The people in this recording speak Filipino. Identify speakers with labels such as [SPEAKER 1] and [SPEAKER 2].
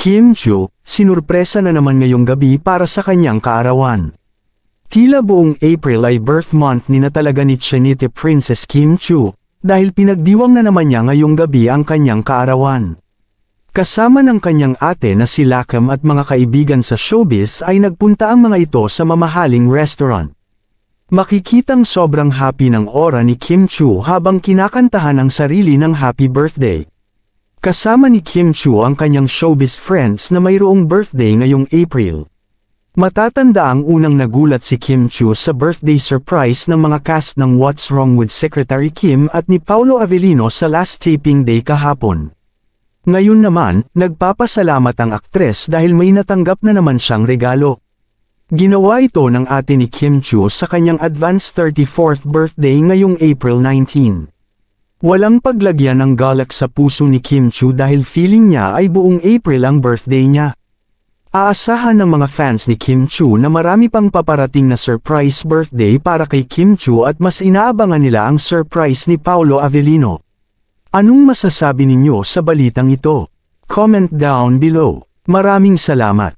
[SPEAKER 1] Kim Chu, sinurpresa na naman ngayong gabi para sa kanyang kaarawan. Tila buong April ay birth month ni na talaga ni Chinite Princess Kim Chu, dahil pinagdiwang na naman niya ngayong gabi ang kanyang kaarawan. Kasama ng kanyang ate na si Lakam at mga kaibigan sa showbiz ay nagpunta ang mga ito sa mamahaling restaurant. Makikitang sobrang happy ng aura ni Kim Chu habang kinakantahan ang sarili ng happy birthday. Kasama ni Kim Chu ang kanyang showbiz friends na mayroong birthday ngayong April. Matatanda ang unang nagulat si Kim Chu sa birthday surprise ng mga cast ng What's Wrong with Secretary Kim at ni Paolo Avellino sa last taping day kahapon. Ngayon naman, nagpapasalamat ang aktres dahil may natanggap na naman siyang regalo. Ginawa ito ng ate ni Kim Chu sa kanyang advanced 34th birthday ngayong April 19. Walang paglagyan ng galak sa puso ni Kim Chu dahil feeling niya ay buong April ang birthday niya. Aasahan ng mga fans ni Kim Chu na marami pang paparating na surprise birthday para kay Kim Chu at mas inaabangan nila ang surprise ni Paolo Avellino. Anong masasabi ninyo sa balitang ito? Comment down below. Maraming salamat.